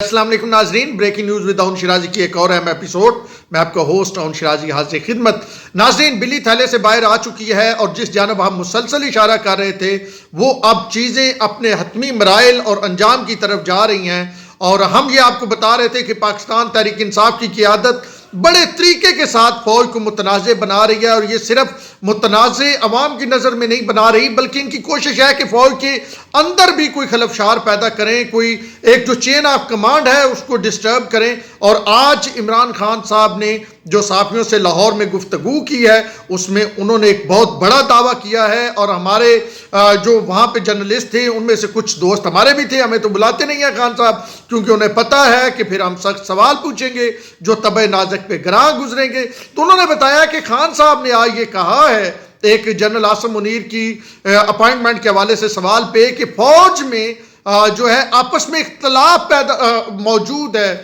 السلام علیکم ناظرین، بریکنگ نیوز ود اون شرازی کی ایک اور اہم ایپیسوڈ. میں آپ کا ہوسٹ اون شرازی حاضر خدمت. ناظرین، بلی تھیلے سے باہر آ چکی ہے اور جس جانب ہم مسلسل اشارہ کر رہے تھے وہ اب چیزیں اپنے حتمی مراحل اور انجام کی طرف جا رہی ہیں. اور ہم یہ آپ کو بتا رہے تھے کہ پاکستان تحریک انصاف کی قیادت بڑے طریقے کے ساتھ فوج کو متنازع بنا رہی ہے، اور یہ صرف متنازع عوام کی نظر میں نہیں بنا رہی بلکہ ان کی کوشش ہے کہ فوج کے اندر بھی کوئی خلفشار پیدا کریں، کوئی ایک جو چین آف کمانڈ ہے اس کو ڈسٹرب کریں. اور آج عمران خان صاحب نے جو صحافیوں سے لاہور میں گفتگو کی ہے اس میں انہوں نے ایک بہت بڑا دعویٰ کیا ہے. اور ہمارے جو وہاں پہ جرنلسٹ تھے ان میں سے کچھ دوست ہمارے بھی تھے، ہمیں تو بلاتے نہیں ہیں خان صاحب کیونکہ انہیں پتہ ہے کہ پھر ہم سخت سوال پوچھیں گے جو طبع نازک پہ گراں گزریں گے. تو انہوں نے بتایا کہ خان صاحب نے آج یہ کہا ہے ایک جنرل عاصم منیر کی اپائنٹمنٹ کے حوالے سے سوال پہ کہ فوج میں جو ہے آپس میں اختلاف موجود ہے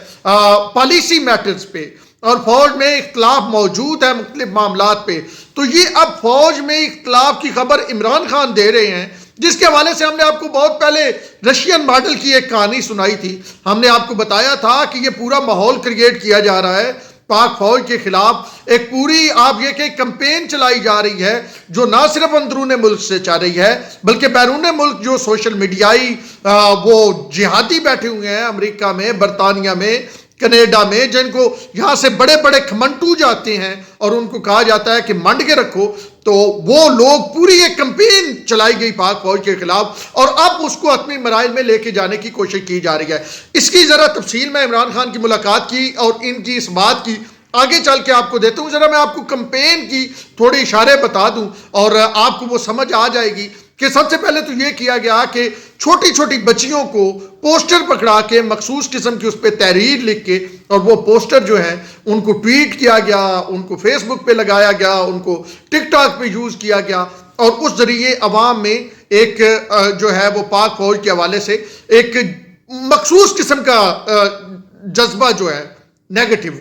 پالیسی میٹرز پہ، اور فوج میں اختلاف موجود ہے مختلف معاملات پہ. تو یہ اب فوج میں اختلاف کی خبر عمران خان دے رہے ہیں، جس کے حوالے سے ہم نے آپ کو بہت پہلے رشین ماڈل کی ایک کہانی سنائی تھی. ہم نے آپ کو بتایا تھا کہ یہ پورا ماحول کریٹ کیا جا رہا ہے پاک فوج کے خلاف. ایک پوری آپ یہ کہ کمپین چلائی جا رہی ہے جو نہ صرف اندرون ملک سے چل رہی ہے بلکہ بیرون ملک جو سوشل میڈیائی وہ جہادی بیٹھے ہوئے ہیں امریکہ میں، برطانیہ میں، کینیڈا میں، جن کو یہاں سے بڑے بڑے کھمنٹو جاتے ہیں اور ان کو کہا جاتا ہے کہ منڈ کے رکھو. تو وہ لوگ پوری ایک کمپین چلائی گئی پاک فوج کے خلاف اور اب اس کو حتمی مراحل میں لے کے جانے کی کوشش کی جا رہی ہے. اس کی ذرا تفصیل میں عمران خان کی ملاقات کی اور ان کی اس بات کی آگے چل کے آپ کو دیتا ہوں. ذرا میں آپ کو کمپین کی تھوڑے اشارے بتا دوں اور آپ کو وہ سمجھ آ جائے گی کہ سب سے پہلے تو یہ کیا گیا کہ چھوٹی چھوٹی بچیوں کو پوسٹر پکڑا کے مخصوص قسم کی اس پہ تحریر لکھ کے اور وہ پوسٹر جو ہیں ان کو ٹویٹ کیا گیا، ان کو فیس بک پہ لگایا گیا، ان کو ٹک ٹاک پہ یوز کیا گیا اور اس ذریعے عوام میں ایک جو ہے وہ پاک فوج کے حوالے سے ایک مخصوص قسم کا جذبہ جو ہے نیگیٹو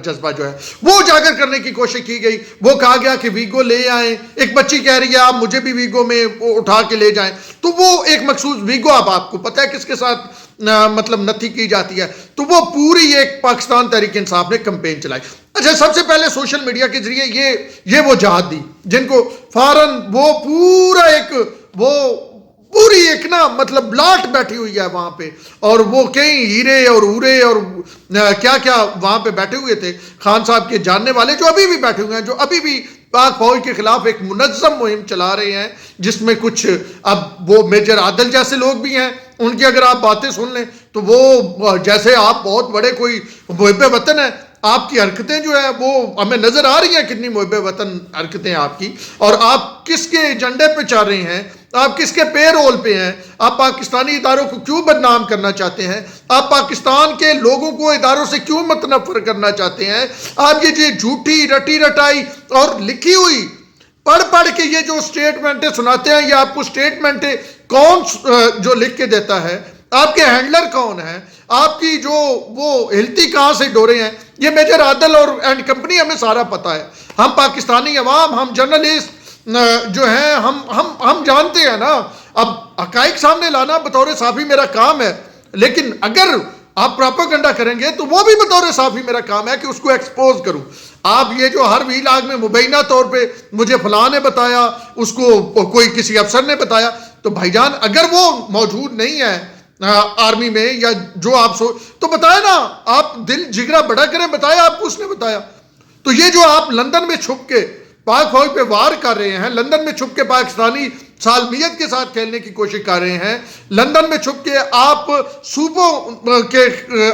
جذبہ جو ہے وہ اجاگر کرنے کی کوشش کی گئی. وہ کہا گیا کہ ویگو لے آئیں، ایک بچی کہہ رہی ہے آپ مجھے بھی ویگو میں اٹھا کے لے جائیں. تو وہ ایک مخصوص ویگو اب آپ کو پتہ ہے کس کے ساتھ مطلب نتھی کی جاتی ہے. تو وہ پوری ایک پاکستان تحریک انصاف نے کمپین چلائی. اچھا، سب سے پہلے سوشل میڈیا کے ذریعے یہ وہ جہاد دی جن کو فوراً وہ پورا ایک وہ پوری ایک نا مطلب لاٹ بیٹھی ہوئی ہے وہاں پہ، اور وہ کئی ہیرے اور اورے اور کیا کیا وہاں پہ بیٹھے ہوئے تھے خان صاحب کے جاننے والے جو ابھی بھی بیٹھے ہوئے ہیں، جو ابھی بھی پاک فوج کے خلاف ایک منظم مہم چلا رہے ہیں جس میں کچھ اب وہ میجر عادل جیسے لوگ بھی ہیں. ان کی اگر آپ باتیں سن لیں تو وہ جیسے آپ بہت بڑے کوئی محب وطن ہیں. آپ کی حرکتیں جو ہیں وہ ہمیں نظر آ رہی ہیں کتنی محب وطن حرکتیں آپ کی، اور آپ کس کے ایجنڈے پہ چل رہے ہیں، آپ کس کے پے رول پہ ہیں، آپ پاکستانی اداروں کو کیوں بدنام کرنا چاہتے ہیں، آپ پاکستان کے لوگوں کو اداروں سے کیوں متنفر کرنا چاہتے ہیں. آپ یہ جھوٹی رٹی رٹائی اور لکھی ہوئی پڑھ پڑھ کے یہ جو سٹیٹمنٹیں سناتے ہیں، یہ آپ کو سٹیٹمنٹیں کون جو لکھ کے دیتا ہے، آپ کے ہینڈلر کون ہیں، آپ کی جو وہ ہلتی کہاں سے ڈورے ہیں، یہ میجر عادل اور اینڈ کمپنی ہمیں سارا پتہ ہے. ہم پاکستانی عوام، ہم جرنلسٹ جو ہیں ہم جانتے ہیں نا. اب حقائق سامنے لانا بطور صحافی میرا کام ہے، لیکن اگر آپ پراپاگنڈا کریں گے تو وہ بھی بطور صحافی میرا کام ہے کہ اس کو ایکسپوز کروں. آپ یہ جو ہر ویلاگ میں مبینہ طور پہ مجھے فلاں نے بتایا، اس کو کوئی کسی افسر نے بتایا، تو بھائی جان اگر وہ موجود نہیں ہے آرمی میں یا جو آپ تو بتائے نا، آپ دل جگرا بڑا کریں، بتایا آپ کو اس نے بتایا. تو یہ جو آپ لندن میں چھپ کے پاک فوج پہ وار کر رہے ہیں، لندن میں چھپ کے پاکستانی سالمیت کے ساتھ کھیلنے کی کوشش کر رہے ہیں، لندن میں چھپ کے آپ صوبوں کے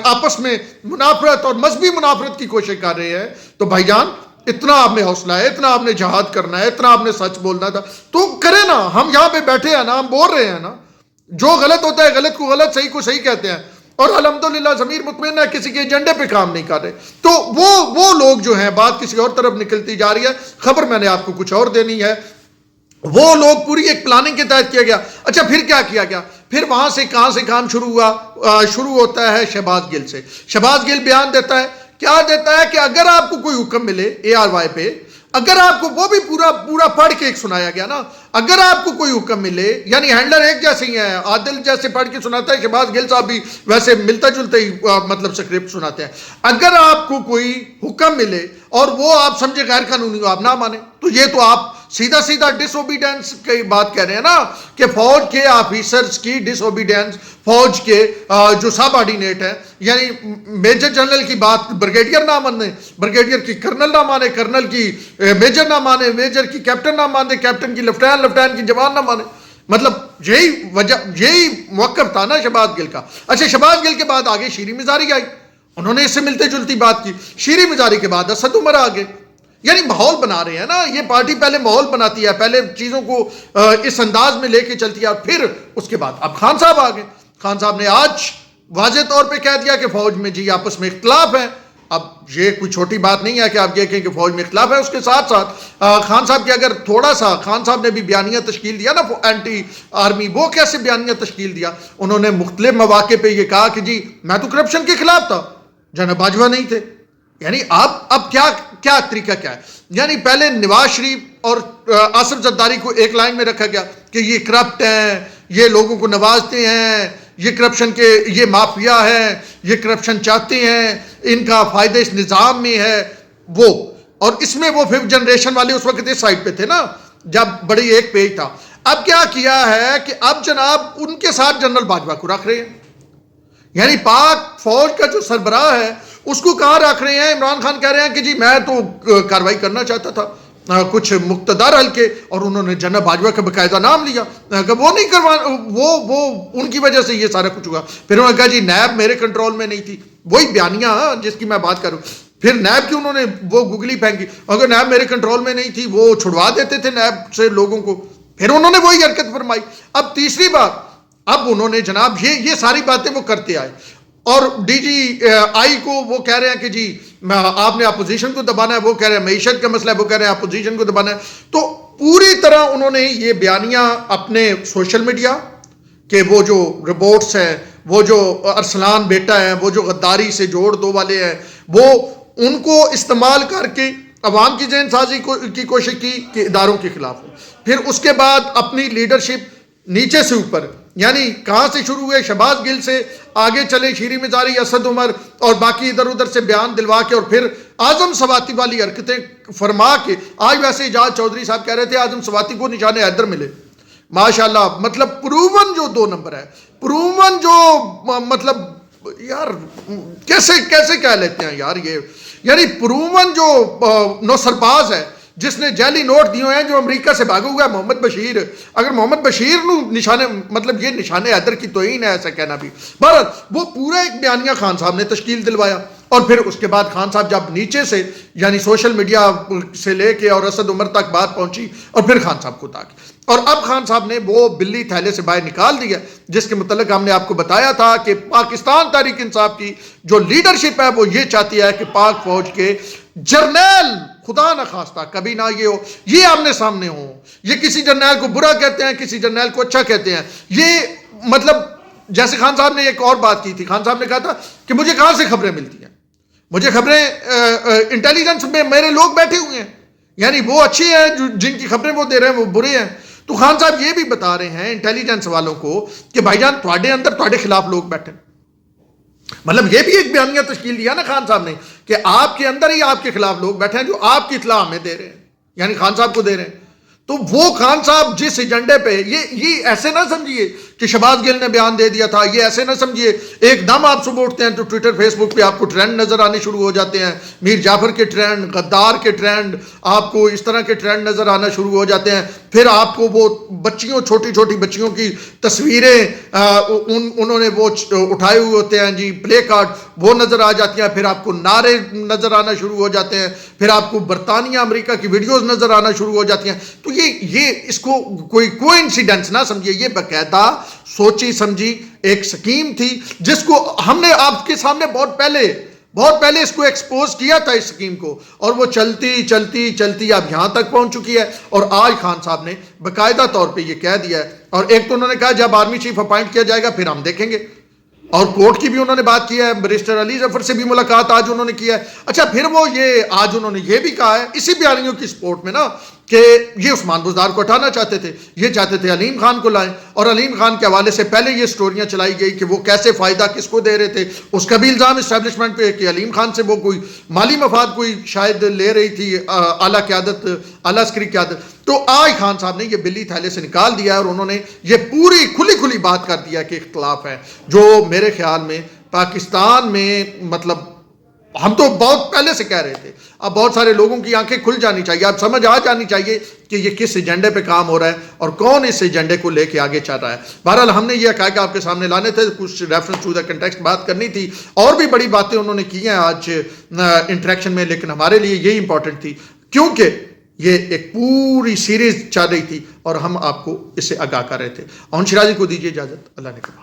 آپس میں منافرت اور مذہبی منافرت کی کوشش کر رہے ہیں، تو بھائی جان اتنا آپ میں حوصلہ ہے، اتنا آپ نے جہاد کرنا ہے، اتنا آپ نے سچ بولنا تھا تو کرے نا. ہم یہاں پہ بیٹھے ہیں نا، ہم بول رہے ہیں نا، جو غلط ہوتا ہے غلط کو غلط، صحیح کو صحیح کہتے ہیں، اور الحمدللہ ضمیر مطمئن ہے کسی کے ایجنڈے پہ کام نہیں کر رہے. تو وہ لوگ جو ہیں بات کسی اور طرف نکلتی جا رہی ہے، خبر میں نے آپ کو کچھ اور دینی ہے. وہ لوگ پوری ایک پلاننگ کے تحت کیا گیا. اچھا پھر کیا کیا گیا؟ پھر وہاں سے کہاں سے کام شروع ہوا؟ شروع ہوتا ہے شہباز گل سے. شہباز گل بیان دیتا ہے، کیا دیتا ہے کہ اگر آپ کو کوئی حکم ملے ARY پہ، اگر آپ کو وہ بھی پورا پڑھ کے ایک سنایا گیا نا, اگر آپ کو کوئی حکم ملے, یعنی ہینڈلر ایک جیسے ہی ہیں, عادل جیسے پڑھ کے سناتا ہے, شہباز گل صاحب بھی ویسے ملتا جلتا ہی مطلب اسکرپٹ سناتے ہیں. اگر آپ کو کوئی حکم ملے اور وہ آپ سمجھے غیر قانونی ہو, آپ نہ مانیں, تو یہ تو آپ سیدھا ڈس اوبیڈینس کی بات کہہ رہے ہیں نا, کہ فوج کے آفیسرز کی ڈس اوبیڈینس, فوج کے جو سب آرڈینیٹ ہیں, یعنی میجر جنرل کی بات بریگیڈیئر نہ مانے, بریگیڈیئر کی کرنل نہ مانے, کرنل کی میجر نہ مانے, میجر کی کیپٹن نہ مانے, کیپٹن کی لیفٹیننٹ, لیفٹیننٹ کی جوان نہ مانے. مطلب یہی موقف تھا نا شہباز گل کا. اچھا, شہباز گل کے بعد آگے شیریں مزاری آئی, انہوں نے اس سے ملتے جلتی بات کی. شیریں مزاری کے بعد اسد عمر آگے. یعنی ماحول بنا رہے ہیں نا, یہ پارٹی پہلے ماحول بناتی ہے, پہلے چیزوں کو اس انداز میں لے کے چلتی ہے, اور پھر اس کے بعد اب خان صاحب آگے. خان صاحب نے آج واضح طور پہ کہہ دیا کہ فوج میں جی آپس میں اختلاف ہے. اب یہ کوئی چھوٹی بات نہیں ہے کہ آپ یہ کہیں کہ فوج میں اختلاف ہے. اس کے ساتھ ساتھ خان صاحب کے اگر تھوڑا سا, خان صاحب نے بھی بیانیہ تشکیل دیا نا اینٹی آرمی, وہ کیسے بیانیہ تشکیل دیا, انہوں نے مختلف مواقع پہ یہ کہا کہ جی میں تو کرپشن کے خلاف تھا, جناب باجوہ نہیں تھے. یعنی اب کیا طریقہ کیا ہے. یعنی پہلے نواز شریف اور آصف زرداری کو ایک لائن میں رکھا گیا کہ یہ کرپٹ ہیں, یہ لوگوں کو نوازتے ہیں, یہ کرپشن کے یہ مافیا ہے, یہ کرپشن چاہتے ہیں, ان کا فائدہ اس نظام میں ہے. وہ اور اس میں وہ ففتھ جنریشن والے اس وقت اس سائڈ پہ تھے نا, جب بڑی ایک پیج تھا. اب کیا کیا ہے کہ اب جناب ان کے ساتھ جنرل باجوہ کو رکھ رہے ہیں. یعنی پاک فوج کا جو سربراہ ہے اس کو کہاں رکھ رہے ہیں. عمران خان کہہ رہے ہیں کہ جی میں تو کاروائی کرنا چاہتا تھا کچھ مقتدر حلقے, اور انہوں نے جنرل باجوہ کا باقاعدہ نام لیا کہ وہ نہیں وہ ان کی وجہ سے یہ سارا کچھ ہوا. پھر انہوں نے کہا جی نیب میرے کنٹرول میں نہیں تھی, وہی بیانیہ جس کی میں بات کروں. پھر نیب کی انہوں نے وہ گگلی پھینکی, اگر نیب میرے کنٹرول میں نہیں تھی, وہ چھڑوا دیتے تھے نیب سے لوگوں کو. پھر انہوں نے وہی حرکت فرمائی. اب تیسری بات, اب انہوں نے جناب یہ ساری باتیں وہ کرتے آئے, اور ڈی جی آئی کو وہ کہہ رہے ہیں کہ جی آپ نے اپوزیشن کو دبانا ہے, وہ کہہ رہے ہیں معیشت کا مسئلہ ہے, وہ کہہ رہے ہیں اپوزیشن کو دبانا ہے. تو پوری طرح انہوں نے یہ بیانیہ اپنے سوشل میڈیا کہ وہ جو رپورٹس ہیں, وہ جو ارسلان بیٹا ہے, وہ جو غداری سے جوڑ دو والے ہیں, وہ ان کو استعمال کر کے عوام کی ذہن سازی کی کوشش کی کہ اداروں کے خلاف ہو. پھر اس کے بعد اپنی لیڈرشپ نیچے سے اوپر, یعنی کہاں سے شروع ہوئے, شہباز گل سے آگے چلے, شیریں مزاری, اسد عمر اور باقی ادھر ادھر سے بیان دلوا کے, اور پھر اعظم سواتی والی حرکتیں فرما کے. آج ویسے اعجاز چودھری صاحب کہہ رہے تھے اعظم سواتی کو نشان حیدر ملے. ماشاءاللہ, مطلب پروون جو 2 نمبر ہے, پروون جو مطلب یار کیسے کہہ لیتے ہیں یار یہ, یعنی پروون جو نو سرپاز ہے جس نے جعلی نوٹ دیے ہیں, جو امریکہ سے بھاگا ہوا ہے, محمد بشیر. اگر محمد بشیر نو نشانے مطلب یہ نشانے حیدر کی توہین ہے ایسا کہنا بھی. بہرحال وہ پورا ایک بیانیہ خان صاحب نے تشکیل دلوایا, اور پھر اس کے بعد خان صاحب جب نیچے سے یعنی سوشل میڈیا سے لے کے اور اسد عمر تک بات پہنچی, اور پھر خان صاحب کو تاکہ, اور اب خان صاحب نے وہ بلی تھیلے سے باہر نکال دیا جس کے متعلق ہم نے آپ کو بتایا تھا کہ پاکستان تحریک انصاف کی جو لیڈرشپ ہے وہ یہ چاہتی ہے کہ پاک فوج کے جرنیل خدا نہ خواستہ کبھی نہ یہ ہو, یہ آمنے سامنے ہو. یہ کسی جرنیل کو برا کہتے ہیں, کسی جرنیل کو اچھا کہتے ہیں. یہ مطلب جیسے خان صاحب نے ایک اور بات کی تھی, خان صاحب نے کہا تھا کہ مجھے کہاں سے خبریں ملتی ہیں, مجھے خبریں انٹیلیجنس میں میرے لوگ بیٹھے ہوئے ہیں, یعنی وہ اچھے ہیں جن کی خبریں وہ دے رہے ہیں وہ برے ہیں. تو خان صاحب یہ بھی بتا رہے ہیں انٹیلیجنس والوں کو کہ بھائی جان تھوڑے اندر تھوڑے خلاف لوگ بیٹھے. مطلب یہ بھی ایک بیانیہ تشکیل دیا نا خان صاحب نے کہ آپ کے اندر ہی آپ کے خلاف لوگ بیٹھے ہیں جو آپ کی اطلاع ہمیں دے رہے ہیں, یعنی خان صاحب کو دے رہے ہیں. تو وہ خان صاحب جس ایجنڈے پہ, یہ ایسے نہ سمجھیے کہ شہباز گل نے بیان دے دیا تھا, یہ ایسے نہ سمجھیے ایک دم آپ صبح اٹھتے ہیں تو ٹویٹر فیس بک پہ آپ کو ٹرینڈ نظر آنے شروع ہو جاتے ہیں, میر جعفر کے ٹرینڈ, غدار کے ٹرینڈ, آپ کو اس طرح کے ٹرینڈ نظر آنا شروع ہو جاتے ہیں. پھر آپ کو وہ بچیوں, چھوٹی چھوٹی بچیوں کی تصویریں انہوں نے وہ اٹھائے ہوئے ہوتے ہیں جی, پلے کارڈ, وہ نظر آ جاتی ہیں. پھر آپ کو نعرے نظر آنا شروع ہو جاتے ہیں, پھر آپ کو برطانیہ امریکہ کی ویڈیوز نظر آنا شروع ہو جاتی ہیں. تو یہ اس کو کوئی انسیڈنس نہ سمجھیے, یہ باقاعدہ سوچی سمجھی ایک سکیم تھی جس کو ہم نے آپ کے سامنے بہت پہلے اس کو ایکسپوز کیا تھا اس سکیم کو, اور وہ چلتی اب یہاں تک پہنچ چکی ہے. اور آج خان صاحب نے باقاعدہ طور پہ یہ کہہ دیا ہے, اور ایک تو انہوں نے کہا جب آرمی چیف اپائنٹ کیا جائے گا پھر ہم دیکھیں گے. اور کورٹ کی بھی انہوں نے بات کی ہے, بیرسٹر علی ظفر سے بھی ملاقات آج انہوں نے کیا ہے. اچھا پھر وہ یہ آج انہوں نے یہ بھی کہا ہے اسی بیانیوں کی سپورٹ میں نا کہ یہ عثمان بزدار کو ہٹانا چاہتے تھے, یہ چاہتے تھے علیم خان کو لائیں, اور علیم خان کے حوالے سے پہلے یہ سٹوریاں چلائی گئی کہ وہ کیسے فائدہ کس کو دے رہے تھے. اس کا بھی الزام اسٹیبلشمنٹ پہ ہے کہ علیم خان سے وہ کوئی مالی مفاد کوئی شاید لے رہی تھی اعلیٰ قیادت, اعلیٰ عسکری قیادت. تو آج خان صاحب نے یہ بلی تھیلے سے نکال دیا ہے اور انہوں نے یہ پوری کھلی بات کر دیا کہ اختلاف ہے, جو میرے خیال میں پاکستان میں مطلب ہم تو بہت پہلے سے کہہ رہے تھے, اب بہت سارے لوگوں کی آنکھیں کھل جانی چاہیے, اب سمجھ آ جانی چاہیے کہ یہ کس ایجنڈے پہ کام ہو رہا ہے اور کون اس ایجنڈے کو لے کے آگے چل رہا ہے. بہرحال ہم نے یہ حقائق آپ کے سامنے لانے تھے, کچھ ریفرنس ٹو دا کنٹیکسٹ بات کرنی تھی, اور بھی بڑی باتیں انہوں نے کی ہیں آج انٹریکشن میں, لیکن ہمارے لیے یہی امپورٹنٹ تھی کیونکہ یہ ایک پوری سیریز چل رہی تھی اور ہم آپ کو اس سے آگاہ کر رہے تھے. اون شیرازی کو دیجیے اجازت, اللہ نے کہا.